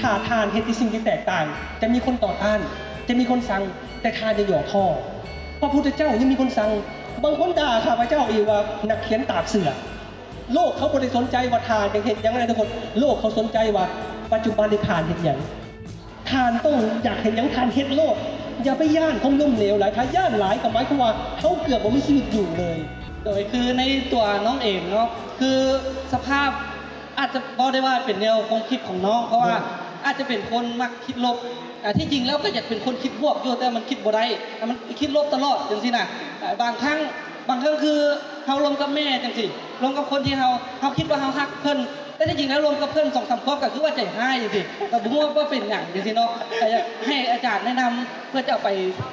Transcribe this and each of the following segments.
ถ้าทานเฮ็ดที่สิ่งที่แตกต่างจะมีคนต่อต้านจะมีคนสั่งแต่ทานจะหย่อท่อพระพุทธเจ้ายังมีคนสั่งบางคนด่าข้าพเจ้าเองว่านักเขียนตากเสือโลกเขาไม่ได้สนใจว่าทานยังเห็นยังไงทุกคนโลกเขาสนใจว่าปัจจุบันในทานเห็นอย่างทานต้องอยากเห็นยังทานเฮ็ดโลกอย่าไปย่านของล้มเหลวหลายถ้าย่านหลายกับหมายความว่าเขาเกือบบ่มีชีวิตอยู่เลยโดยคือในตัวน้องเองเนาะคือสภาพอาจจะบอกได้ว่าเป็นแนวความคิดของน้องเพราะว่าอาจจะเป็นคนมักคิดลบที่จริงแล้วก็อยากเป็นคนคิดบวกอยู่แต่มันคิดบ่ได้มันคิดลบตลอดจังซี่นะบางครั้งคือเฮาลงกับแม่จังซี่ลงกับคนที่เฮาคิดว่าเฮาฮักเพิ่นแต่ที่จริงแล้วลงกับเพิ่น2-3ครอบก็คือว่าใจหายจังซี่แต่บ่รู้ว่าเป็นหยังจังซี่เนาะแต่อยากให้อาจารย์แนะนำเพื่อจะเอาไป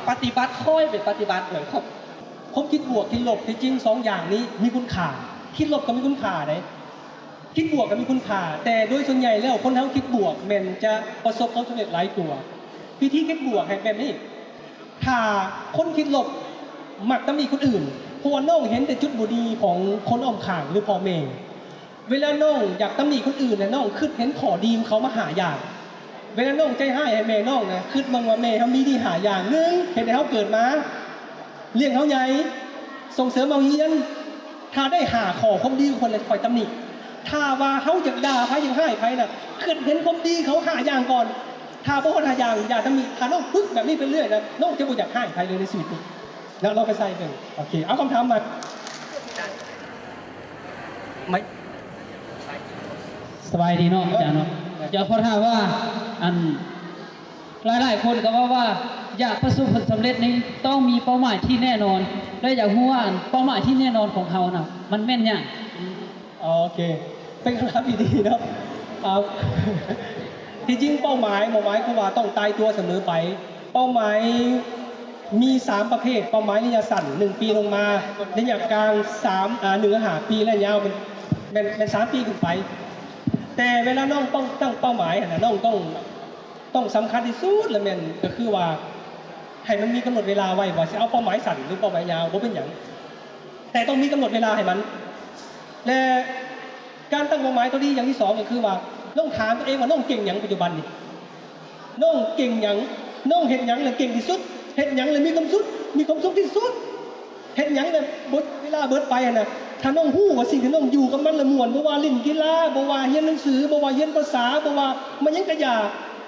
ปฏิบัติค่อยเป็นปฏิบัติเลยครับผมคิดบวกคิดลบที่จริง2อย่างนี้มีคุณค่าคิดลบก็มีคุณค่าได้คิดบวกก็มีคุณค่าแต่โดยส่วนใหญ่แล้วคนเฮาคิดบวกแม่นจะประสบความสำเร็จหลายตัววิธีคิดบวกให้แบบนี้ถ้าคนคิดลบมักตำหนิคนอื่นเพราะว่าน้องเห็นแต่จุดบ่ดีของคนอ้อมข้างหรือพ่อแม่เวลาน้องอยากตำหนิคนอื่นน่ะน้องคิดเห็นข้อดีของเขามาหาอย่างเวลาน้องใจให้แม่น้องนะคิดบ้างว่าแม่เฮามีดีหาอย่างนึงเห็นให้เฮาเกิดมาเลี้ยงเขาใหญ่ส่งเสริมเอาเฮียนถ้าได้หาขอความดีคนเลยคอยตำหนิถ้าว่าเขาจะด่าใครยังให้ใครน่ะขึ้นเห็นความดีเขาหาอย่างก่อนถ้าพวกคนหาอย่างอย่าตำหนิถ้าน้องปึ๊กแบบนี้ไปเรื่อยนะน้องจะบ่อยากให้ใครเลยในชีวิตนี้แล้วเราไปใส่เป็นโอเคเอาคำถามมาไม่สบายดีเนาะอาจารย์เนาะเดี๋ยวขอถามว่าอันหลายๆคนก็ว่าอยากประสบผลสำเร็จนี้ต้องมีเป้าหมายที่แน่นอนและอยากรู้ว่าเป้าหมายที่แน่นอนของเขาน่ะมันแม่นยังโอเคเป็นคำถามดีๆเนาะที่จริงเป้าหมายคือว่าต้องตายตัวเสมอไปเป้าหมายมี3ประเภทเป้าหมายระยะสั้น1ปีลงมาระยะกลาง1-5 ปีและยาวเป็น3 ปีขึ้นไปแต่เวลาน้องต้องตั้งเป้าหมายนะน้องต้องสำคัญที่สุดเลยแม่นก็คือว่าให้มันมีกำหนดเวลาไว้ว่าจะเอาเป้าหมายสั้นหรือเป้าหมายยาวบ่เป็นหยังแต่ต้องมีกำหนดเวลาให้มันและการตั้งเป้าหมายตัวนี้อย่างที่2ก็คือว่าน้องถามตัวเองว่าน้องเก่งหยังปัจจุบันนี่น้องเก่งหยังน้องเฮ็ดหยังเลยเก่งที่สุดเฮ็ดหยังเลยมีความสุขที่สุดเฮ็ดหยังเลยเวลาเบิดไปนะถ้าน้องฮู้ว่าสิ่งที่น้องอยู่กับมันละม่วนบ่ว่าเล่นกีฬาบ่ว่าเรียนหนังสือบ่ว่าเรียนภาษาบ่ว่ามันยังกะยา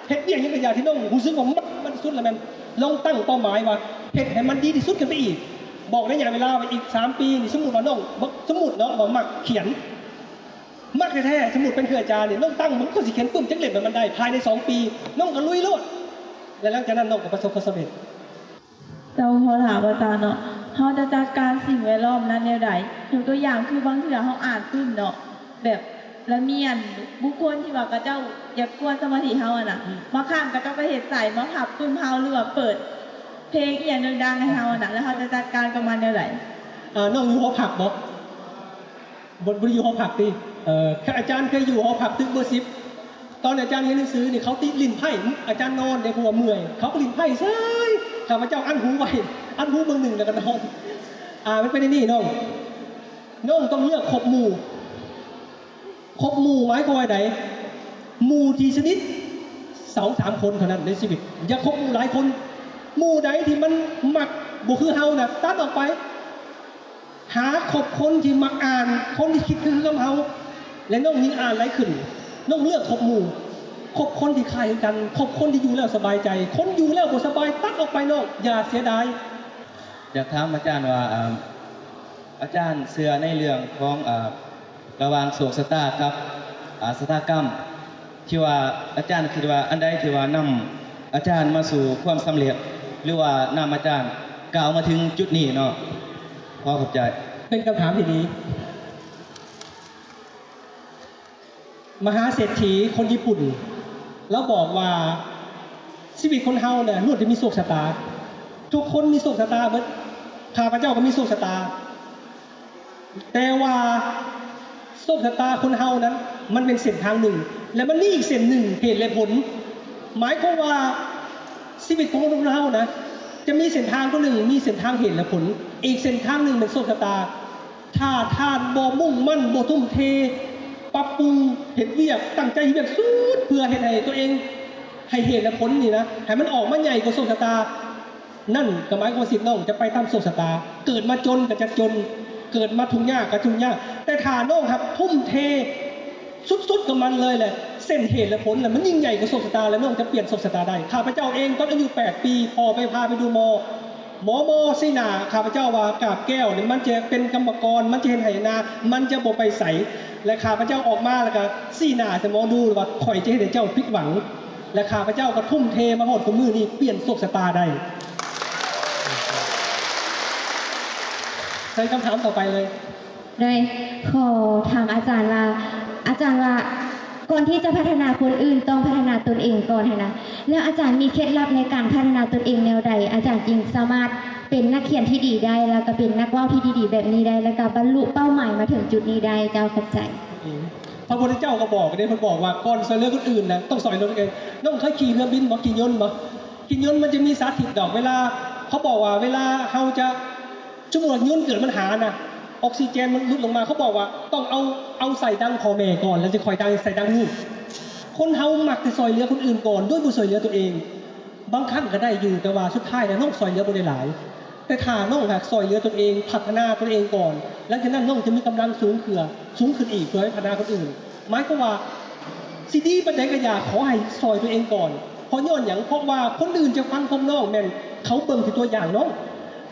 เฮ็ดยังกะยาที่น้องรู้สึกว่ามันสุดแล้วแม่นลองตั้งเป้าหมายว่าเฮ็ดให้มันดีที่สุดขึ้นไปอีกบอกระยะเวลาไว้อีก3 ปีนี่สมมุติว่าน้องสมมุติเนาะว่ามักเขียนมักแท้ๆสมมุติเป็นคืออาจารย์นี่น้องตั้งมันก็สิเขียนปึ้มจังเล่มมันได้ภายใน2 ปีน้องก็ลุยโลดแล้วหลังจากนั้นน้องก็ประสบความสำเร็จเจ้าพอถามอาจารย์เนาะเขาจะจัดการสิ่งแวดล้อมนั้นแนวใดยกตัวอย่างคือบางทีเขาอ่านขึ้นเนาะแบบละเมียนบุคคลที่ว่ากระเจ้าอยากกวนสมาธิเขาอ่ะนะมาข้ามกระเจ้าไปเหตุใส่มาขับปื้มเฮาหรือว่าเปิดเพลงอีกอย่างดังๆให้เฮาอ่ะนะแล้วเขาจะจัดการกับมันแนวใดน้องอยู่หอพักบ่บ่อยู่หอพักติอาจารย์เคยอยู่หอพักตึกเบอร์10ตอนอาจารย์เรียนหนังสือนี่เขาติดลิ้นไพ่อาจารย์นอนในหัวเมื่อยเขาก็ลิ้นไพ่ใช่ข้าพเจ้าอั้นหูไว้อั้นหูเบอร์1แล้วก็นอนมันเป็นนี่น้องต้องเลือกคบหมู่หมายความว่าไดหมู่ที่ชนิด 2-3 คนเท่านั้นในชีวิตอย่าคบหมู่หลายคนหมู่ใดที่มันมักบ่คือเฮาน่ะตัดออกไปหาคบคนที่มักอ่านคนที่คิดคือกับเฮาและน้องยิ่งอ่านหลายขึ้นน้องเลือกคบหมู่คบคนที่คล้ายกันคบคนที่อยู่แล้วสบายใจคนอยู่แล้วบ่สบายตัดออกไปน้องอย่าเสียดายอยากถามอาจารย์ว่าอาจารย์เชื่อในเรื่องของระหว่างโศกชะตาครับชะตากรรมที่ว่าอาจารย์คิดว่าอันใดที่ว่านำอาจารย์มาสู่ความสำเร็จหรือว่านำอาจารย์ก้าวมาถึงจุดนี้เนาะขอขอบใจเป็นคำถามที่ดีมหาเศรษฐีคนญี่ปุ่นแล้วบอกว่าชีวิตคนเฮาเนี่ยล้วนจะมีโชคชะตาทุกคนมีโชคชะตาเหมือนข้าพเจ้าก็มีโชคชะตาแต่ว่าโชคชะตาคนเฮานั้นมันเป็นเส้นทางหนึ่งและมันมีอีกเส้นหนึ่งเหตุและผลหมายความว่าชีวิตของคนเฮานะจะมีเส้นทางตัวหนึ่งมีเส้นทางเหตุและผลอีกเส้นทางหนึ่งเป็นโชคชะตาถ้าท่านบ่มุ่งมั่นบ่ทุ่มเท ปรับปรุงเห็นเวียกตั้งใจเฮ็ดเวียกสุดเพื่อเฮ็ดให้ตัวเองให้เหตุและผลนี่นะให้มันออกมาใหญ่กว่าโชคชะตานั่นก็หมายความว่าสิทธิ์น้องจะไปตามโชคชะตาเกิดมาจนก็จะจนเกิดมาทุกข์ยากก็ทุกข์ยากแต่ถ้าน้องครับทุ่มเทสุดๆกับมันเลยแหละเส้นเหตุและผลน่ะมันยิ่งใหญ่กว่าโชคชะตาแล้วน้องจะเปลี่ยนโชคชะตาได้ข้าพเจ้าเองตอนอายุ8 ปีพอไปพาไปดูหมอซีนาข้าพเจ้าว่ากาบแก้วเนี่ยมันจะเป็นกรรมกรมันจะเห็นไหนามันจะบ่ไปใสและข้าพเจ้าออกมาแล้วก็ซีนาจะมองดูว่าข่อยจะให้เจ้าผิดหวังและข้าพเจ้าก็ทุ่มเทมาโหดกับมือนี้เปลี่ยนโชคชะตาได้ใช้คำถามต่อไปเลย ได้ขอถามอาจารย์ว่าก่อนที่จะพัฒนาคนอื่นต้องพัฒนาตนเองก่อนนะแล้วอาจารย์มีเคล็ดลับในการพัฒนาตนเองแนวใดอาจารย์จึงสามารถเป็นนักเขียนที่ดีได้แล้วก็เป็นนักว่าวที่ดีๆแบบนี้ได้แล้วก็บรรลุเป้าหมายมาถึงจุดนี้ได้เจ้าขอบใจ พระพุทธเจ้าก็บอกเนี่ยมันบอกว่าก่อนสอนเรื่องคนอื่นนะต้องสอนเรื่องตัวเองน้องเคยขี่เรือบินบ่ขี่ยนต์บ่ขี่ยนต์มันจะมีสาธิตดอกเวลาเขาบอกว่าเวลาเราจะชั่วโมงยนต์เกิดปัญหานะออกซิเจนมันลดลงมาเขาบอกว่าต้องเอาใส่ดังพอแม่ก่อนแล้วจะคอยดังใส่ดังนี่คนเฮามักจะซอยเหลือคนอื่นก่อนด้วยบ่ซอยเหลือตัวเองบางครั้งก็ได้อยู่แต่ว่าสุดท้ายแล้วน้องซอยเหลือบ่ได้หลายแต่ถ้าน้องหากซอยเหลือตัวเองพัฒนาตัวเองก่อนหลังจากนั้นน้องจะมีกำลังสูงขึ้นอีกเพื่อให้พัฒนาคนอื่นหมายความว่าสิดีปัจจัยก็อย่าขอให้ซอยตัวเองก่อนเพราะย้อนอย่างเพราะว่าคนอื่นจะฟังของน้องแม่นเขาเบิ่งที่ตัวอย่างน้อง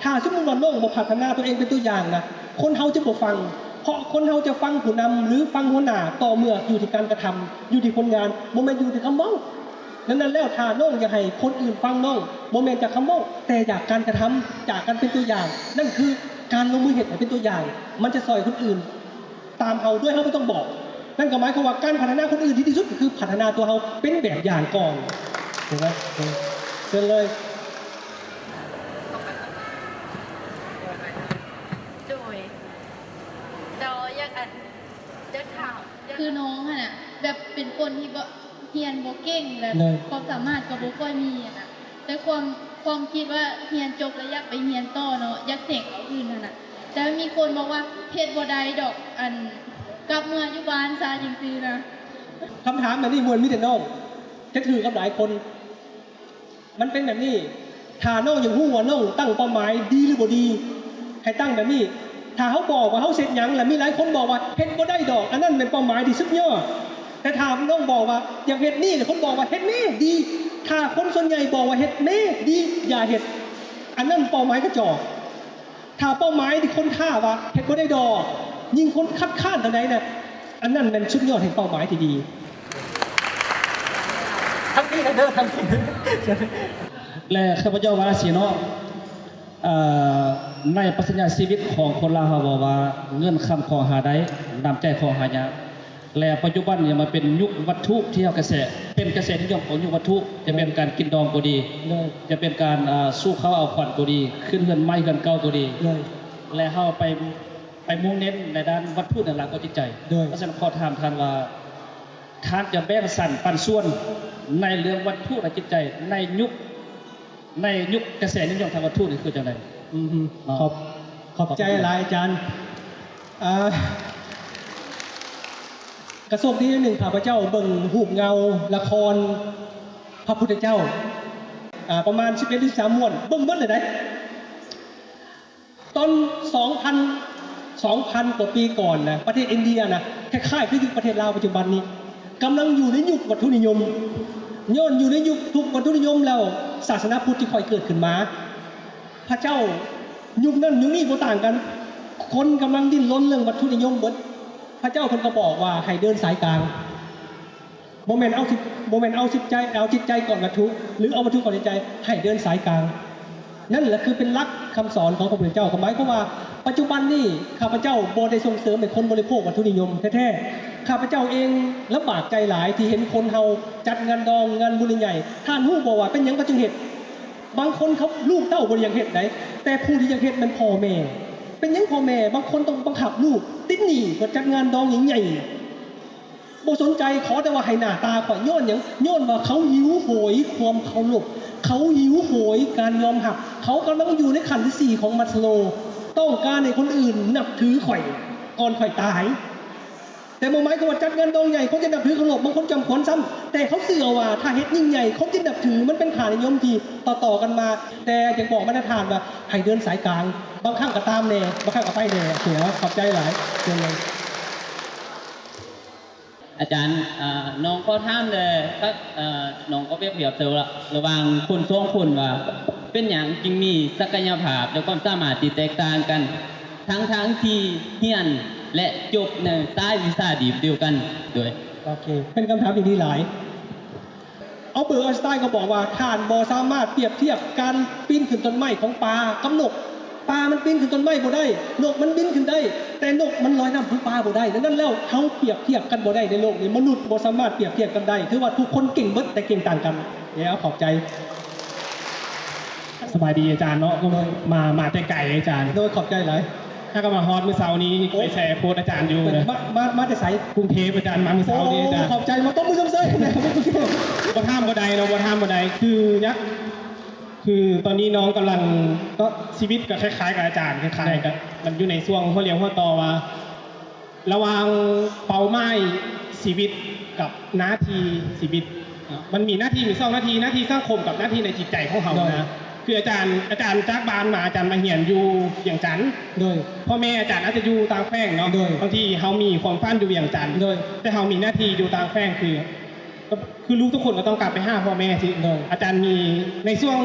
ถ้าสมมุติว่าน้องบ่พัฒนาตัวเองเป็นตัวอย่างนะคนเฮาจะบ่ฟังเพราะคนเฮาจะฟังผู้นำหรือฟังหัวหน้าต่อเมื่ออยู่ที่การกระทำอยู่ที่ผลงานบ่แม่นอยู่ที่คำเว้านั้นแล้วถ้าน้องอยากให้คนอื่นฟังน้องบ่แม่นจากคำเว้าแต่จากการกระทำจากการเป็นตัวอย่างนั่นคือการลงมือเฮ็ดให้เป็นตัวอย่างมันจะสอนคนอื่นตามเฮาด้วยเฮาไม่ต้องบอกนั่นก็หมายความว่าการพัฒนาคนอื่นที่ดีที่สุดก็คือพัฒนาตัวเฮาเป็นแบบอย่างก่อนถูกมั้ยเชิญเลยคือน้องอะน่ะแบบเป็นคนที่บ่เรียนบ่เก่งแบบความสามารถก็บ่ค่อยมีอะนะแต่ความคิดว่าเรียนจบแล้วอยากไปเรียนต่อเนาะอยากแข่งเอาอื่นน่ะแต่มีคนบอกว่าเฮ็ดบ่ได้ดอกกลับเมื่ออยู่บ้านซะจริงๆนะ คำถามแบบนี้มวลมิแต่น้องจะถือกับหลายคนมันเป็นแบบนี้ถ้าน้องอย่างหู้ว่าน้องตั้งเป้าหมายดีหรือบ่ดีให้ตั้งแบบนี้ถ้าเขาบอกว่าเขาเสร็จหยังแล้วมีหลายคนบอกว่าเฮ็ดบ่ได้ดอกอันนั้นเป็นเป้าหมายที่สุดยอดแต่ถ้าน้องบอกว่าอยากเฮ็ดนี่แต่คนบอกว่าเฮ็ดแม่ดีถ้าคนส่วนใหญ่บอกว่าเฮ็ดแม่ดีอย่าเฮ็ดอันนั้นเป้าหมายกระจอกถ้าเป้าหมายที่คนท่าว่าเฮ็ดบ่ได้ดอกยิ่งคนคัดค้านเท่าใดน่ะอันนั้นเป็นสุดยอดแห่งเป้าหมายที่ดีทั้งนี้นะเด้อทั้งนี้และข้าพเจ้าว่าสิเนาะในปรัชญาชีวิตของคนลาวเขาบอกว่าเงินคำของหาได้นำใจของหายากและปัจจุบันเนี่ยมาเป็นยุควัตถุที่เอากระแสเป็นกระแสนิยมของยุควัตถุจะเป็นการกินดองก็ดีจะเป็นการสู้เขาเอาขวัญก็ดีขึ้นเงินไม้เงินเก่าก็ดีและเขาไปมุ่งเน้นในด้านวัตถุนั่นแหละก็จิตใจเพราะฉะนั้นขอถามท่านว่าท่านจะแบ่งสรรปันส่วนในเรื่องวัตถุและจิตใจในยุคกระแสนิยมทางวัตถุนี่คือจังไดขอบใจหลายอาจารย์กระทรวงที่หนึ่งข้าพเจ้าเบิ่งหูปเงาละครพระพุทธเจ้าประมาณ11-13ม้วนเบิ่งเบิดเลยได้ตอน2,000 กว่าปีก่อนนะประเทศอินเดียนะคล้ายๆกับยุคประเทศลาวปัจจุบันนี้กำลังอยู่ในยุควัตถุนิยมย้อนอยู่ในยุคทุกวัตถุนิยมแล้วศาสนาพุทธที่ค่อยเกิดขึ้นมาพระเจ้ายุคนั้นยุคนี้บ่ต่างกันคนกำลังดิ้นรนเรื่องวัตถุนิยมเบิดพระเจ้าเพิ่นก็บอกว่าให้เดินสายกลางบ่แม่นเอาจิตใจก่อนวัตถุหรือเอาวัตถุก่อนจิตใจให้เดินสายกลางนั่นแหละคือเป็นหลักคำสอนของพระพุทธเจ้าหมายความว่าปัจจุบันนี้ข้าพเจ้าบ่ได้ส่งเสริมให้คนบริโภควัตถุนิยมแท้ๆข้าพเจ้าเองลำบากใจหลายที่เห็นคนเฮาจัดงานดองงานบุญใหญ่ท่านฮู้บ่ว่าเป็นหยังก็จึงเฮ็ดบางคนเขาลูกเต้าบ่ได้อยากเฮ็ดได้แต่ผู้ที่อยากเฮ็ดมันพ่อแม่เป็นหยังพ่อแม่บางคนต้องบังคับลูกติดหนี้ก็จัดงานดองใหญ่ๆบ่สนใจขอแต่ว่าให้หน้าตาข่อยย้อนหยังย้อนว่าเขาหิวโหยความเคารพเขาหิวโหยการยอมรับเขากำลังอยู่ในขั้นที่4ของมัสโลว์ต้องการให้คนอื่นนับถือข่อยก่อนข่อยตาย แต่โมไม้ก็ว่าจัดงานดองใหญ่เขาจะนับถือขนบบางคนจำขวัญซ้ำแต่เขาเสื่อว่าถ้าเฮ็ดยิ่งใหญ่เขาจะนับถือมันเป็นขานิยมที่ต่อกันมา แต่ยังบอกมาตรฐานว่าให้เดินสายกลางบางครั้งก็ตามแน่บางครั้งก็ไปแน่เสียขอบใจหลายเชิญเลย อาจารย์น้องก็ถามเลยก็น้องก็เปรียบเทียบเจอละระหว่างคนสองคนว่า เป็นอย่างจึงมีศักยภาพและความสามารถที่แตกต่างกัน ทั้งที่เฮียนและจบในใต้วิชาดีเดียวกันด้วย โอเค เป็นคำถามที่ดีหลาย เอาเบอร์ไอน์สไตน์ก็บอกว่าท่านบอสามารถเปรียบเทียบการปีนขึ้นต้นไม้ของปลากับนกปลามันปีนขึ้นต้นไม้บ่ได้นกมันบินขึ้นได้ แต่นกมันลอยน้ำพึ่งปลาบ่ได้ดังนั้นแล้วเขาเปรียบเทียบกันบ่ได้ในโลกนี้มนุษย์บ่สามารถเปรียบเทียบกันได้ถือว่าทุกคนเก่งเบิดแต่เก่งต่างกันเนี่ยขอบใจ สบายดีอาจารย์เนาะก็มาแต่ไก่อาจารย์ โดยขอบใจหลาย ถ้าก็มาฮอตเมื่อเช้านี้ไปแชร์โพสต์อาจารย์อยู่เลย มาแต่ใส กรุงเทพอาจารย์มาเมื่อเช้านี้อาจารย์ ขอบใจมาต้มมือซ้ำเซ้ยนะครับ บ่ท่ามบ่ใดเนาะบ่ท่ามบ่ใดคือยักษ์คือตอนนี้น้องกำลังก็ชีวิตก็คล้ายๆกับอาจารย์คล้ายๆกับมันอยู่ในช่วงข้อเลี้ยงข้อต่อว่า ระหว่างเป้าหมายชีวิตกับหน้าที่ชีวิตมันมีหน้าที่มี2หน้าที่สังคมกับหน้าที่ในจิตใจของเขานะคืออาจารย์จากบ้านมาอาจารย์มาเหียนอยู่อย่างจันทน์ โดย พ่อแม่อาจารย์อาจจะอยู่ต่างแฝงเนาะ โดย บางทีเขามีความฝันอยู่อย่างจันทน์ โดย แต่เขามีหน้าที่อยู่ต่างแฝงคือลูกทุกคนก็ต้องกลับไปหาพ่อแม่สิ โดย อาจารย์มีในช่วง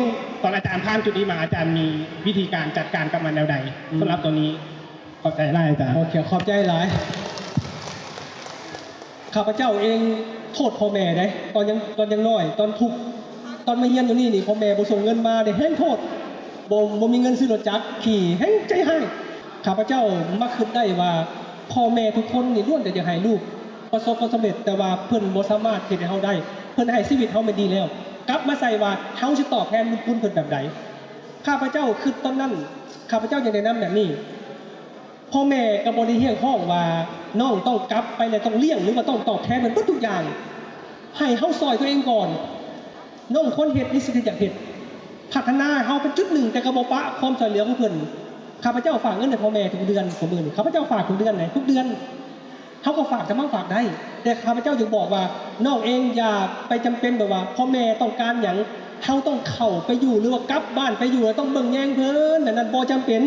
ตอนอาจารย์ผ่านจุดนี้มาอาจารย์มีวิธีการจัดการกับมันแนวใดสำหรับตัวนี้ขอบใจหลายอาจารย์ โอเคขอบใจหลาย ข้าพเจ้าเองโทษพ่อแม่ได้ตอนยังน้อย ตอนทุกข์ตอนมาเฮียนอยู่นี่พ่อแม่บ่ส่งเงินมาได้แห้งโทษบ่มีเงินซื้อรถจักรขี่แห้งใจให้ข้าพเจ้ามักคิดได้ว่าพ่อแม่ทุกคนนี่ล้วนแต่จะให้ลูกประสบความสำเร็จแต่ว่าเพิ่นบ่สามารถเฮ็ดให้เฮาได้ เพิ่นให้ชีวิตเฮามันดีแล้ว กลับมาใส่ว่าเฮาสิตอบแทนบุญคุณเพิ่นแบบใดข้าพเจ้าคิดตอนนั้นข้าพเจ้าอยากแนะนำแบบนี้ พ่อแม่กับบริเฮียงห้องว่าน้องต้องกลับไปแล้วต้องเลี้ยงหรือว่าต้องตอบแทนมันทุกอย่าง ให้เฮาซอยตัวเองก่อนน้องคนเฮ็ดนี่สิอยากเฮ็ดพัฒนาเฮาเป็นจุดหนึ่งแต่กระบอกปะความช่วยเหลือของเพิ่นข้าพเจ้าฝากเงินให้พ่อแม่ทุกเดือนของมื้อนี้ข้าพเจ้าฝากทุกเดือนไหนทุกเดือนเฮาก็ฝากจะมั่งฝากได้ แต่ข้าพเจ้าจึงบอกว่าน้องเองอย่าไปจำเป็นแบบว่าพ่อแม่ต้องการหยังเฮาต้องเข้าไปอยู่หรือว่ากลับบ้านไปอยู่แล้วต้องเบิ่งแยงเพิ่นนั่นบ่จำเป็น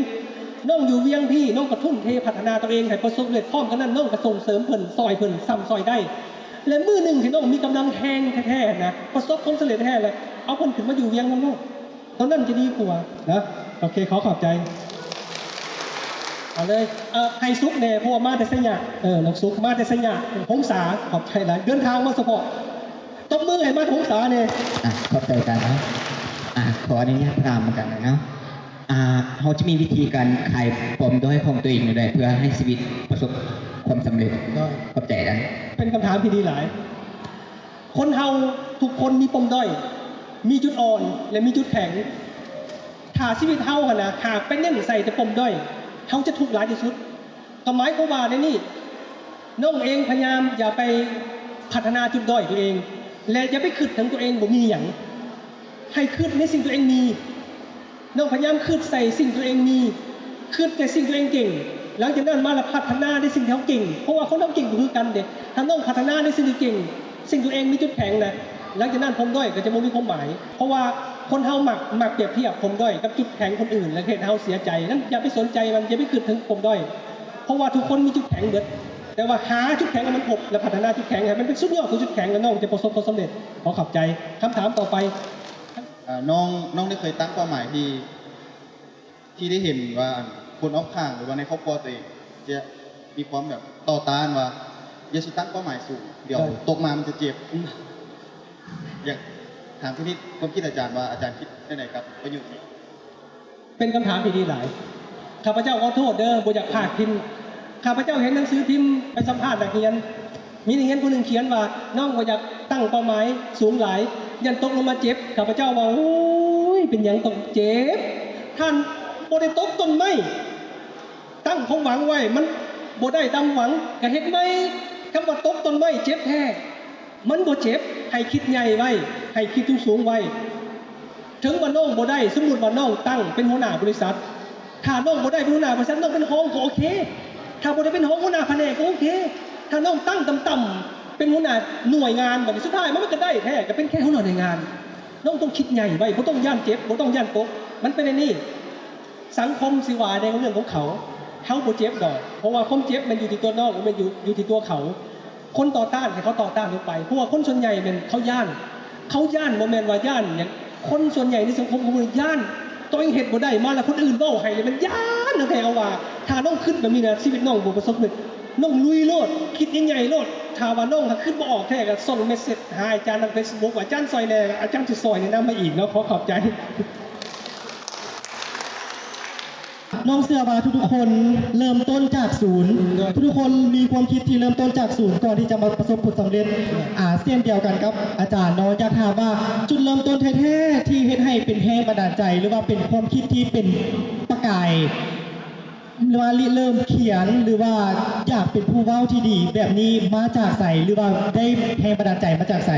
น้องอยู่เวียงพี่น้องกระทุ่มเทพัฒนาตัวเองให้ประสบความสำเร็จพร้อมกันนั้นน้องก็ส่งเสริมเพิ่นซอยเพิ่นซ้ำซอยได้ และมื้อหนึ่งที่น้องมีกำลังแห้งแท้ๆนะประสบความสำเร็จแท้เลยเอาเพิ่นขึ้นมาอยู่เวียงน้องตอนนั้นจะดีกว่านะโอเคขอบใจเอาเลยให้ซุกแน่เพราะว่ามาแต่สัญญาน้องซุกมาแต่สัญญาหงสาขอบใจหลายเดินทางมาสปอร์ตตบมือให้มาหงสาเนี่ย ขอบใจกันนะขออนุญาตถามกันนะเนาะเขาจะมีวิธีการขายปมด้อยของตัวเองอยู่ได้เพื่อให้ชีวิตประสบความสำเร็จขอบใจกัน เป็นคำถามที่ดีหลาย คนเฮาทุกคนมีปมด้อย มีจุดอ่อนและมีจุดแข็งถ้าชีวิตเฮาหนะหากไปเน้นใส่แต่ปมด้อยเฮาจะทุกข์หลายที่สุดก็หมายความว่าในนี่น้องเองพยายามอย่าไปพัฒนาจุดด้อยตัวเอง และอย่าไปคิดถึงตัวเองบ่มีหยังให้คิดในสิ่งตัวเองมีน้องพยายามคิดใส่สิ่งตัวเองมีคิดแต่สิ่งตัวเองเก่งหลังจากนั้นมาแล้วพัฒนาในสิ่งที่เขาเก่งเพราะว่าเขาต้องเก่งคือกันเด็กถ้าน้องพัฒนาในสิ่งที่เก่งสิ่งตัวเองมีจุดแข็งนะหลังจากนั้นผมด้อยก็จะไม่มีความหมาย เพราะว่าคนเฮาหมักเปรียบเทียบผมด้อยกับจุดแข็งคนอื่นและเหตุเฮาเสียใจนั้นอย่าไปสนใจมันอย่าไปคิดถึงผมด้อยเพราะว่าทุกคนมีจุดแข็งเบิดแต่ว่าหาจุดแข็งมันพบและพัฒนาจุดแข็งให้มันเป็นสุดยอดของจุดแข็งแล้วน้องจะประสบความสำเร็จขอขอบใจคำถามต่อไป น้องได้เคยตั้งเป้าหมายที่ได้เห็นว่าคนรอบข้างหรือว่าในครอบครัวตัวเองจะมีความแบบต่อต้านว่าอย่าสิตั้งเป้าหมายสูงเดี๋ยวตกมามันจะเจ็บอยากถามพี่นิดความคิดอาจารย์ว่าอาจารย์คิดได้ไหนครับประโยชน์นี้ เป็นคำถามที่ดีหลายข้าพเจ้าขอโทษเด้อบ่อยากพลาดพิมพ์ข้าพเจ้าเห็นหนังสือพิมพ์ไปสัมภาษณ์นักเรียนมีนักเรียนคนหนึ่งเขียนว่าน้องบ่อยากตั้งเป้าหมายสูงหลายยันตกลงมาเจ็บข้าพเจ้าว่าโอ้ยเป็นหยังต้องเจ็บท่านบ่ได้ตกต้นไม้ตั้งความหวังไว้มันบ่ได้ตามหวังก็เฮ็ดไหมคำว่าตกต้นไม้เจ็บแท้มันบ่เจ็บให้คิดใหญ่ไว้ให้คิดสูงๆไว้ถึงว่าน้องบ่ได้สมมุติว่าน้องตั้งเป็นหัวหน้าบริษัทถ้าน้องบ่ได้เป็นหัวหน้าบริษัทน้องเป็นห้องก็โอเคถ้าบ่ได้เป็นห้องหัวหน้าแผนกก็โอเค ถ้าน้องตั้งต่ำๆเป็นหัวหน้าหน่วยงานแบบนี้สุดท้ายมันก็ได้แท้จะเป็นแค่หัวหน้าหน่วยงานน้องต้องคิดใหญ่ไว้บ่ต้องย่านเจ็บบ่ต้องย่านตกมันเป็นไอ้นี่สังคมสิว่าในเรื่องของเขาบ่เจ็บดอกเพราะว่าความเจ็บมันอยู่ที่ตัวน้องมันอยู่ที่ตัวเขาคนต่อต้านให้เขาต่อต้านลงไปเพราะว่าคนส่วนใหญ่เป็นเขาย่านบ่แม่นว่าย่านอย่างคนส่วนใหญ่ในสังคมของมันย่านตัวเองเฮ็ดบ่ได้มาแล้วคนอื่นเว้าให้เลยมันย่านจังได๋เอาว่าถ้าน้องขึ้นแบบนี้นะชีวิตน้องบ่ประสบผลน้องลุยโลดคิดใหญ่ๆโลดถ้าว่าน้องขึ้นบ่ออกแท้ก็ส่งเมสเสจหาอาจารย์ทาง Facebook ว่าอาจารย์ซอยแน่อาจารย์สิซอยแนะนำมาอีกเนาะขอบใจน้องเสือว่าทุกๆคนเริ่มต้นจากศูนย์ทุกๆคนมีความคิดที่เริ่มต้นจากศูนย์ก่อนที่จะมาประสบผลสำเร็จเส้นเดียวกันครับอาจารย์เนาะอยากถามว่าจุดเริ่มต้นแท้ๆที่เฮ็ดให้เป็นแรงบันดาลใจหรือว่าเป็นความคิดที่เป็นประกายหรือว่าเริ่มเขียนหรือว่าอยากเป็นผู้เว้าที่ดีแบบนี้มาจากไสหรือว่าได้แรงบันดาลใจมาจากไส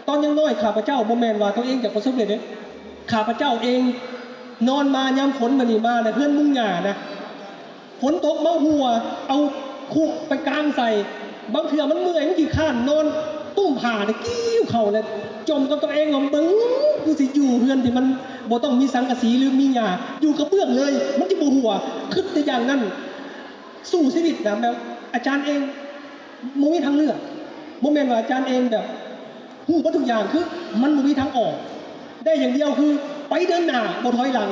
ตอนยังน้อยข้าพเจ้าบ่แม่นว่าตัวเองจะประสบผลเด้ข้าพเจ้าเองนอนมายามฝนมันนี่มาเพื่อนมุ่งหญ้านะฝนตกมาหัวเอาคุกไปกลางใส่บางเถื่อมันเมื่อยมันขี้ข้านนอนตุ้มผ่าเนี่ยกิ้วเข่าเลยจมกับตัวเองว่าบึ้งกูสิอยู่เพื่อนที่มันบ่ต้องมีสังกะสีหรือมีหญ้าอยู่กับเบื้องเลยมันจะบ่หัวขึ้นแต่อย่างนั้นสู้ชีวิตนะแบบอาจารย์เองบ่มีทางเลือกบ่แม่นว่าอาจารย์เองแบบฮู้บ่ทุกอย่างคือมันบ่มีทางออกได้อย่างเดียวคือไปเดินหน้าบ่ถอยหลัง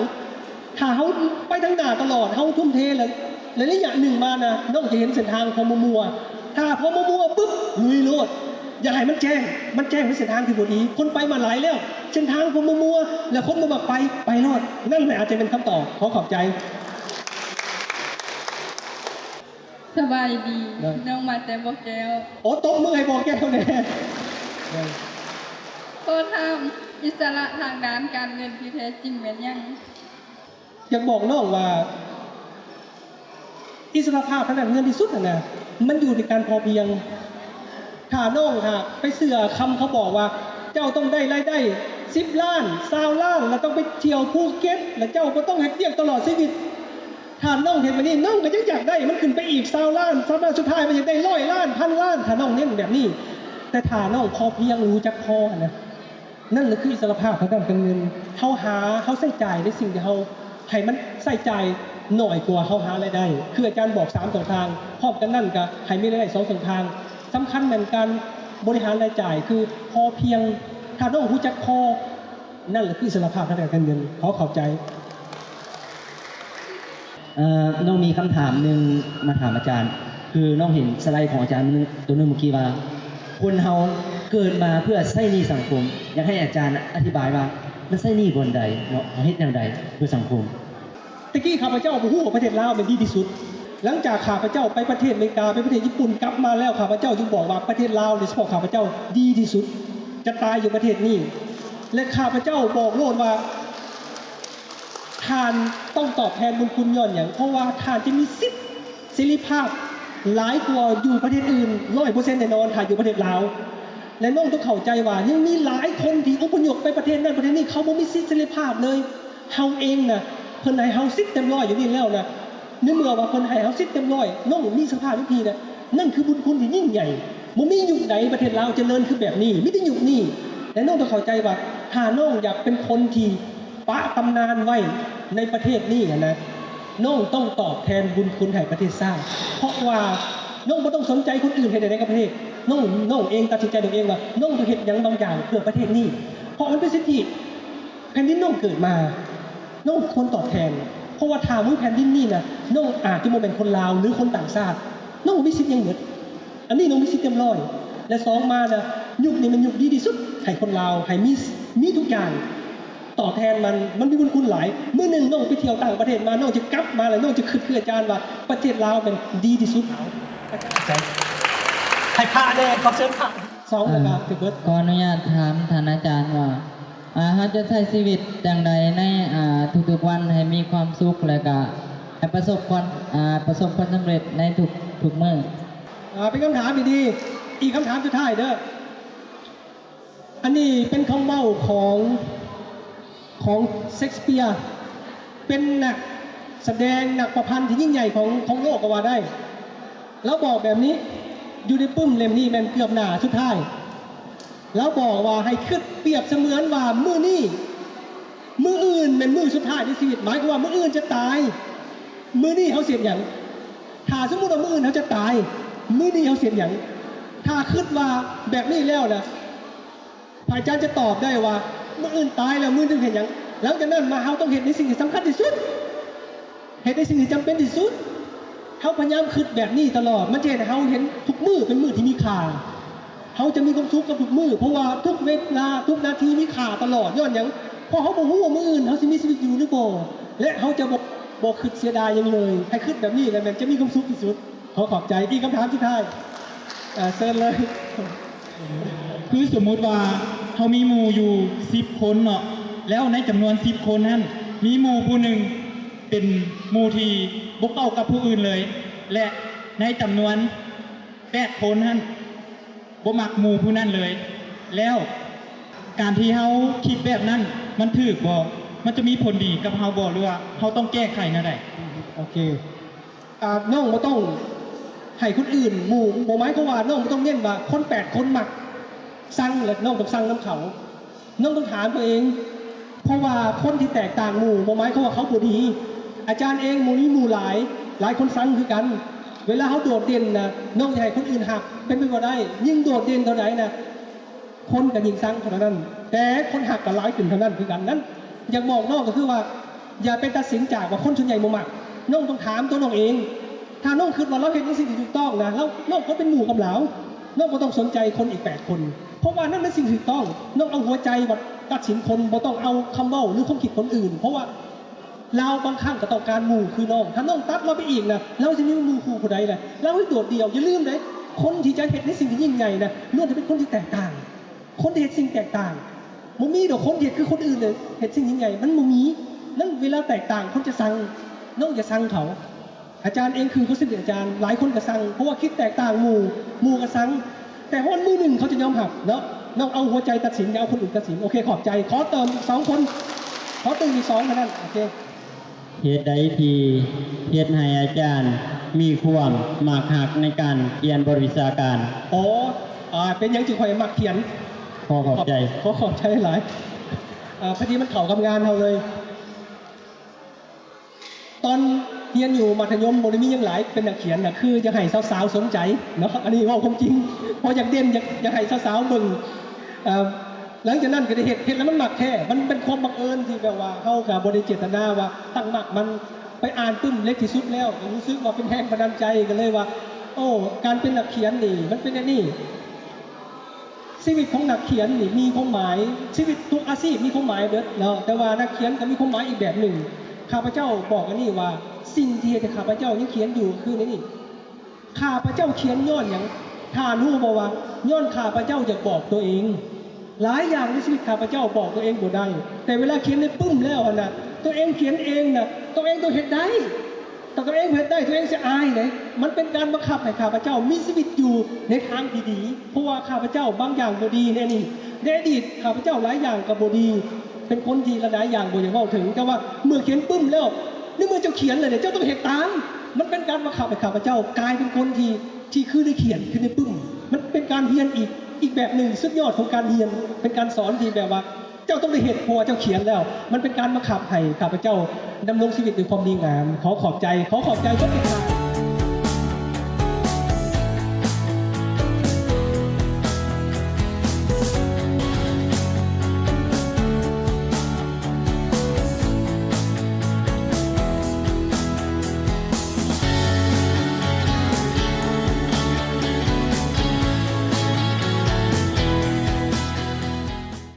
ถ้าเฮาไปทางหน้าตลอดเฮาทุ่มเทเลยระยะหนึ่งมานะน้องจะเห็นเส้นทางพอมัวๆถ้าพอมัวๆปุ๊บลุยโลดอย่าให้มันแจ้งเป็นเส้นทางที่บ่ดีคนไปมาหลายแล้วเส้นทางพอมัวๆแล้วคนบ่มักไปโลดนั่นแหละอาจจะเป็นคำตอบขอบใจสบายดีน้องมาแต่บ่แก้วโอ้ตบมือให้บ่แก้วแน่ก็ทำอิสระทางด้านการเงินที่แท้จริงแม่นยังอยากบอกน้องว่าอิสรภาพทางด้านเงินที่สุดนะมันอยู่ในการพอเพียงถ้าน้องไปเสือคำเขาบอกว่าเจ้าต้องได้รายได้10 ล้าน20 ล้านแล้วต้องไปเที่ยวภูเก็ตแล้วเจ้าก็ต้องเฮ็ดเวียกตลอดชีวิตถ้าน้องเห็นแบบนี้น้องก็ยังอยากได้มันขึ้นไปอีก20 ล้าน30 ล้านสุดท้ายมันจะได้100 ล้าน1,000 ล้านถ้าน้องเน้นแบบนี้แต่ถ้าน้องพอเพียงรู้จักพอนะนั่นแหละคืออิสรภาพทางด้านการเงินเขาใส่ใจในสิ่งที่เขาให้มันใส่ใจหน่อยกว่าเขาหารายได้คืออาจารย์บอก3 ช่องทางพร้อมกันนั่นก็ให้มีรายได้2 ช่องทางสำคัญเหมือนกันบริหารรายจ่ายคือพอเพียงถ้าน้องรู้จักพอนั่นแหละคืออิสรภาพทางด้านการเงินขอบใจน้องมีคำถามหนึ่งมาถามอาจารย์คือน้องเห็นสไลด์ของอาจารย์ตัวนึงเมื่อกี้ว่าคนเฮาเกิดมาเพื่อใช้หนี้สังคมอยากให้อาจารย์อธิบายว่ามันใช้หนี้บนใดเนาะเฮ็ดอย่างใดเพื่อสังคมตะกี้ข้าพเจ้าบ่ฮู้ว่าประเทศลาวเป็นดีที่สุดหลังจากข้าพเจ้าไปประเทศอเมริกาไปประเทศญี่ปุ่นกลับมาแล้วข้าพเจ้าจึงบอกว่าประเทศลาวโดยเฉพาะข้าพเจ้าดีที่สุดจะตายอยู่ประเทศนี้และข้าพเจ้าบอกโลดว่าท่านต้องตอบแทนบุญคุณย้อนอย่างเพราะว่าท่านจะมีสิทธิเสรีภาพหลายกว่าอยู่ประเทศอื่น 100% แน่นอนถ้าอยู่ประเทศลาวและน้องต้องเข้าใจว่ายังมีหลายคนที่อพยพไปประเทศนั้นประเทศนี้เขาบ่มีสิทธิเสรีภาพเลยเฮาเองน่ะเพิ่นให้เฮาสิทธิ์เต็มร้อยอยู่นี่แล้วนะในเมื่อว่าเพิ่นให้เฮาสิทธิ์เต็มร้อยน้องมีสภาพวิธีน่ะนั่นคือบุญคุณที่ยิ่งใหญ่บ่มียุคใดประเทศลาวเจริญคือแบบนี้มีแต่ยุคนี้และน้องต้องเข้าใจว่าถ้าน้องอยากเป็นคนที่ปะตำนานไว้ในประเทศนี้นะน้องต้องตอบแทนบุญคุณให้ประเทศชาติเพราะว่าน้องบ่ต้องสนใจคนอื่นเฮ็ดได้ในประเทศน้องเองตัดสินใจตัวเองว่าน้องต้องเฮ็ดหยังบางอย่างเพื่อประเทศนี้เพราะมันเป็นสิทธิแผ่นดินน้องเกิดมาน้องควรตอบแทนเพราะว่าถ้ามื้อแผ่นดินนี่นะน้องอาจจะบ่เป็นคนลาวหรือคนต่างชาติน้องมีสิทธิ์ยังหมดอันนี้น้องมีสิทธิ์เต็มร้อยและ2มานะยุคนี้มันยุคดีที่สุดให้คนลาวให้มีทุกอย่างตอบแทนมันมีบุญคุณหลายเมื่อหนึ่งน้องไปเที่ยวต่างประเทศมาน้องจะกลับมาแล้วน้องจะคิดเพื่ออาจารย์ว่าประเทศลาวเป็นดีที่สุดให้พระแน่ขอเชิญพระ2นะครับถึงเบิดขออนุญาตถามท่านอาจารย์ว่าเขาจะใช้ชีวิตอย่างใดในทุกๆวันให้มีความสุขและก็ให้ประสบความสำเร็จในทุกมื้อเป็นคำถามดีๆอีกคำถามสุดท้ายเด้ออันนี้เป็นคำเว้าของเชคสเปียร์เป็นนักแสดงนักประพันธ์ที่ยิ่งใหญ่ของโลกก็ว่าได้แล้วบอกแบบนี้ อยู่ในปุ้มเล่มนี้แม่นเกือบหน้าสุดท้ายแล้วบอกว่าให้คิดเปรียบเสมือนว่ามื้อนี้มื้ออื่นเป็นมื้อสุดท้ายในชีวิตหมายความว่ามื้ออื่นจะตายมื้อนี้เขาเสียอย่างถ้าสมมุติว่ามื้ออื่นเขาจะตายมื้อนี้เขาเสียอย่างถ้าคิดว่าแบบนี้แล้วนะพระอาจารย์จะตอบได้ว่ามื้ออื่นตายแล้วมื้อนึงเห็นอย่างหลังจากนั้นมาเขาต้องเห็นในสิ่งที่สำคัญที่สุดเห็นในสิ่งที่จำเป็นที่สุดเขาพยายามคิดแบบนี้ตลอดมันจะเห็นเขาเห็นทุกมื้อเป็นมื้อที่มีค่าเขาจะมีความสุขกับทุกมื้อเพราะว่าทุกเวลาทุกนาทีมีค่าตลอดย้อนอย่างเพราะเขาบอกว่ามื้ออื่นเขาจะมีชีวิตอยู่หรือเปล่าและเขาจะบอกคิดเสียดายยังเลยให้คิดแบบนี้แล้วมันจะมีความสุขที่สุดขอขอบใจอีกคำถามสุดท้ายเชิญเลย คือสมมุติว่าเขามีหมู่อยู่10คนเนาะแล้วในจำนวน10คนนั้นมีหมู่ผู้หนึ่งเป็นหมู่ที่บ่เข้ากับผู้อื่นเลย และในจำนวน8คนนั้นบ่มักหมู่ผู้นั้นเลย แล้วการที่เขาคิดแบบนั้นมันถูกบ่มันจะมีผลดีกับเขาบ่หรือว่าเขาต้องแก้ไขแนวใด โอเคน้องบ่ต้องให้คนอื่นหมู่บ่หมายความว่าน้องบ่ต้องเน้นว่าคน8คนมักสั่งแล้วน้องต้องสั่งน้ำเขาน้องต้องถามตัวเองเพราะว่าคนที่แตกต่างหมู่บ่หมายความว่าเขาบ่ดีอาจารย์เองหมู่นี้หมู่หลายคนสั่งคือกันเวลาเขาโดดเด่นนะน้องอย่าให้คนอื่นหักเป็นไปบ่ได้ยิ่งโดดเด่นเท่าไหร่นะคนก็ยิ่งสั่งเท่านั้นแต่คนหักก็หลายขึ้นเท่านั้นคือกันนั้นอยากบอกน้องก็คือว่าอย่าไปตัดสินจากว่าคนส่วนใหญ่บ่มักน้องต้องถามตัวน้องเองถ้าน้องคิดว่าเราเห็นในสิ่งที่ถูกต้องนะแล้วน้องก็เป็นหมู่กับเราน้องก็ต้องสนใจคนอีก8คนเพราะว่านั่นเป็นสิ่งถูกต้องน้องเอาหัวใจว่าตัดสินคนบ่ต้องเอาคำเว้าหรือความคิดคนอื่นเพราะว่าเราบางครั้งก็ต้องการหมู่คือน้องถ้าน้องตัดเราไปอีกนะเราจะมีหมู่คู่ผู้ใดล่ะเราให้โดดเดี่ยวอย่าลืมเลยคนที่จะเห็นในสิ่งที่ยิ่งใหญ่นะล้วนจะเป็นคนที่แตกต่างคนที่เห็นสิ่งแตกต่างบ่มีดอกคนเห็นคือคนอื่นเลยเห็นสิ่งยิ่งใหญ่มันบ่มีนั่นเวลาแตกต่างคนจะสั่งน้องอย่าสั่งเขาอาจารย์เองคือเขาสนิทอาจารย์หลายคนก็สั่งเพราะว่าคิดแตกต่างหมู่ก็สั่งแต่คนมือหนึ่งเขาจะยอมหักเนาะน้องเอาหัวใจตัดสินอย่าเอาคนอื่นตัดสินโอเคขอบใจขอเติมอีก2คนขอเติมอีก2คนนั้นโอเค เหตุใดที่เฮ็ดให้อาจารย์มีความมากหักในการเรียนบริชาการ อ๋อเป็นยังจึงคอยมักเขียน ขอขอบใจ ขอขอบใจหลายพอดีมันเข้ากับงานเราเลย ตอนเรียนอยู่มัธยมโมเดมียังหลายเป็นนักเขียนนะคือจะให้สาวๆสนใจเนาะอันนี้ว่าความจริงพออยากเด่นอยากให้สาวๆเบิ่งหลังจากนั้นก็ได้เห็นแล้วมันหมักแค่มันเป็นความบังเอิญที่แบบว่าเข้ากับบริเจตนาว่าตั้งหมักมันไปอ่านปึ้มเล็กที่สุดแล้วรู้สึกว่าเป็นแรงบันดาลใจกันเลยว่าโอ้การเป็นนักเขียนนี่มันเป็นอย่างนี้ชีวิตของนักเขียนนี่มีความหมายชีวิตทุกอาชีพมีความหมายเด้อเนาะแต่ว่านักเขียนก็มีความหมายอีกแบบหนึ่งข้าพเจ้าบอกกันนี่ว่าสิ่งที่ข้าพเจ้ายังเขียนอยู่คือนี่ข้าพเจ้าเขียนย้อนอย่างท่านรู้บอกว่าย้อนข้าพเจ้าอยากบอกตัวเองหลายอย่างในชีวิตข้าพเจ้าบอกตัวเองบ่ได้แต่เวลาเขียนในปึ้มแล้วนะตัวเองเขียนเองนะตัวเองตัวเห็นได้แต่ตัวเองเห็นได้ตัวเองจะอายเลยมันเป็นการบังคับให้ข้าพเจ้ามีชีวิตอยู่ในทางที่ดีเพราะว่าข้าพเจ้าบางอย่างบ่ดีในนี่ในอดีตข้าพเจ้าหลายอย่างก็บ่ดีเป็นคนที่หลายอย่างบ่อยากเว้าถึงแต่ว่าเมื่อเขียนปึ้มแล้วนี่เมื่อเจ้าเขียนเลยเนี่ยเจ้าต้องเห็นตามมันเป็นการบังคับให้ข้าพเจ้ากลายเป็นคนที่คือได้เขียนคือในปึ้มมันเป็นการเรียนอีกแบบหนึ่งสุดยอดของการเรียนเป็นการสอนที่แบบว่าเจ้าต้องได้เห็นพอเจ้าเขียนแล้วมันเป็นการบังคับให้ข้าพเจ้าดำรงชีวิตด้วยความดีงามขอขอบใจทุกท่าน